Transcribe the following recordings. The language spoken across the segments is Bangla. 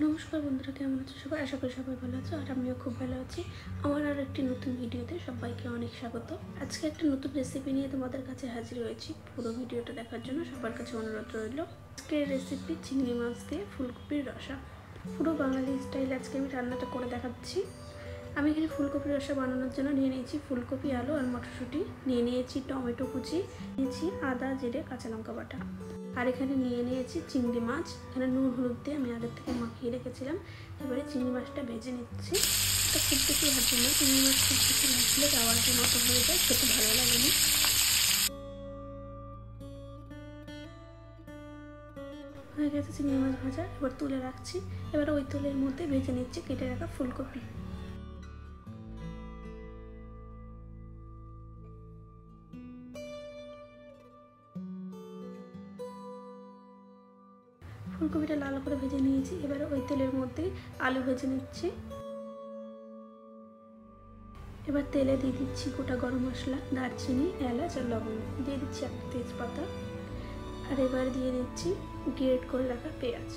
নমস্কার বন্ধুরা, কেমন আছো সবাই? আশা করি সবাই ভালো আছো, আর আমিও খুব ভালো আছি। আমার আর একটি নতুন ভিডিওতে সবাইকে অনেক স্বাগত। আজকে একটা নতুন রেসিপি নিয়ে তোমাদের কাছে হাজির হয়েছি। পুরো ভিডিওটা দেখার জন্য সবার কাছে অনুরোধ রইল। আজকের রেসিপি চিংড়ি মাছ দিয়ে ফুলকপির রসা। পুরো বাঙালি স্টাইল আজকে আমি রান্নাটা করে দেখাচ্ছি। আমি এখানে ফুলকপির রসা বানানোর জন্য নিয়ে নিয়েছি ফুলকপি, আলু আর মটরশুঁটি, নিয়ে নিয়েছি টমেটো কুচি, নিয়েছি আদা জিরে কাঁচা লঙ্কা বাটা, আর এখানে নিয়ে নিয়েছি চিংড়ি মাছ। এখানে নুন হলুদ দিয়ে আমি আগের থেকে মাখিয়ে রেখেছিলাম। এবারে চিংড়ি মাছটা ভেজে নিচ্ছি। এটা খুব বেশি ভাজবো না, চিংড়ি মাছ খুব বেশি ভাজলে গাওয়ার মতো হয়ে যায়, খেতে ভালো লাগে না। হয়ে গেছে চিংড়ি মাছ ভাজা, এবার তুলে রাখছি। এবার ওই তেলের মধ্যে ভেজে নিচ্ছি কেটে রাখা ফুলকপি। ফুলকপিটা লাল করে ভেজে নিয়েছি। এবারে ওই তেলের মধ্যে আলু ভেজে নিচ্ছি। এবার তেলে দিয়ে দিচ্ছি গোটা গরম মশলা, দারচিনি, এলাচ আর লবঙ্গ, দিয়ে দিচ্ছি একটা তেজপাতা, আর এবার দিয়ে দিচ্ছি গ্রেট করে রাখা পেঁয়াজ।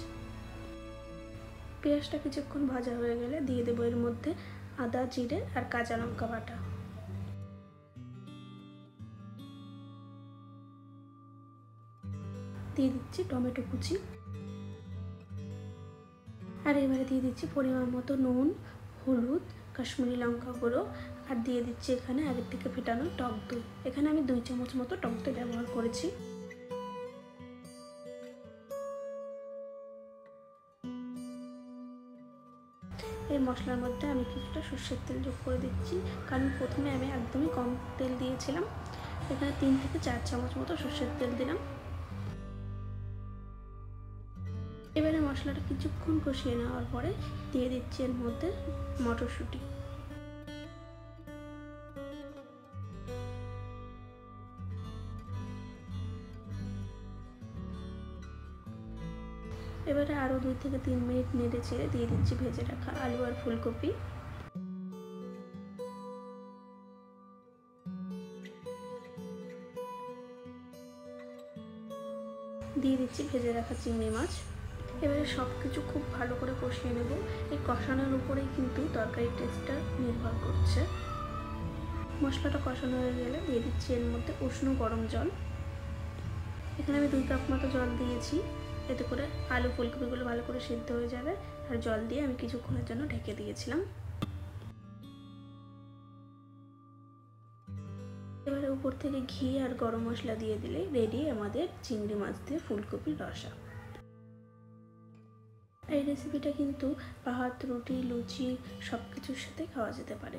পেঁয়াজটা কিছুক্ষণ ভাজা হয়ে গেলে দিয়ে দেবো এর মধ্যে আদা জিরে আর কাঁচা লঙ্কা বাটা। দিয়ে দিচ্ছি টমেটো কুচি, আর এবারে দিয়ে দিচ্ছি পরিমাণ মতো নুন, হলুদ, কাশ্মীরি লঙ্কা গুঁড়ো, আর দিয়ে দিচ্ছি এখানে আগের থেকে ফেটানো টক দই। এখানে আমি 2 চামচ মতো টক দই ব্যবহার করেছি। এই মশলার মধ্যে আমি কিছুটা সর্ষের তেল যোগ করে দিচ্ছি, কারণ প্রথমে আমি একদমই কম তেল দিয়েছিলাম। এখানে 3 থেকে 4 চামচ মতো সর্ষের তেল দিলাম। এবারে মশলাটা কিছুক্ষণ কষিয়ে নেওয়ার পরে দিয়ে দিচ্ছি এর মধ্যে মটরশুঁটি। এবারে আরও 2 থেকে 3 মিনিট নেড়ে ছেড়ে দিয়ে দিচ্ছি ভেজে রাখা আলু আর ফুলকপি। দিয়ে দিচ্ছি ভেজে রাখা চিংড়ি মাছ। এবারে সব কিছু খুব ভালো করে কষিয়ে নেব। এই কষানোর উপরেই কিন্তু তরকারির টেস্টটা নির্ভর করছে। মশলাটা কষানো হয়ে গেলে দিয়ে দিচ্ছি এর মধ্যে উষ্ণ গরম জল। এখানে আমি 2 কাপ মতো জল দিয়েছি, এতে করে আলু ফুলকপিগুলো ভালো করে সিদ্ধ হয়ে যাবে। আর জল দিয়ে আমি কিছুক্ষণের জন্য ঢেকে দিয়েছিলাম। এবারে উপর থেকে ঘি আর গরম মশলা দিয়ে দিলে রেডি আমাদের চিংড়ি মাছ দিয়ে ফুলকপির রসা। এই রেসিপিটা কিন্তু ভাত, রুটি, লুচি সব কিছুর সাথে খাওয়া যেতে পারে।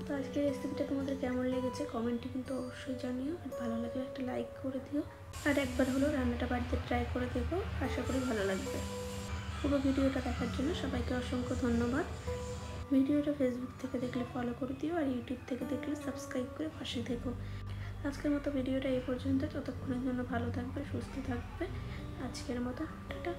তো আজকের রেসিপিটা তোমাদের কেমন লেগেছে কমেন্টে কিন্তু অবশ্যই জানিও, আর ভালো লাগলে একটা লাইক করে দিও, আর একবার হলেও রান্নাটা বাড়িতে ট্রাই করে দেখো, আশা করি ভালো লাগবে। পুরো ভিডিওটা দেখার জন্য সবাইকে অসংখ্য ধন্যবাদ। ভিডিওটা ফেসবুক থেকে দেখলে ফলো করে দিও, আর ইউটিউব থেকে দেখলে সাবস্ক্রাইব করে পাশে থেকো। আজকের মতো ভিডিওটা এই পর্যন্ত। ততক্ষণের জন্য ভালো থাকবে, সুস্থ থাকবে। আজকের মতো টাটা।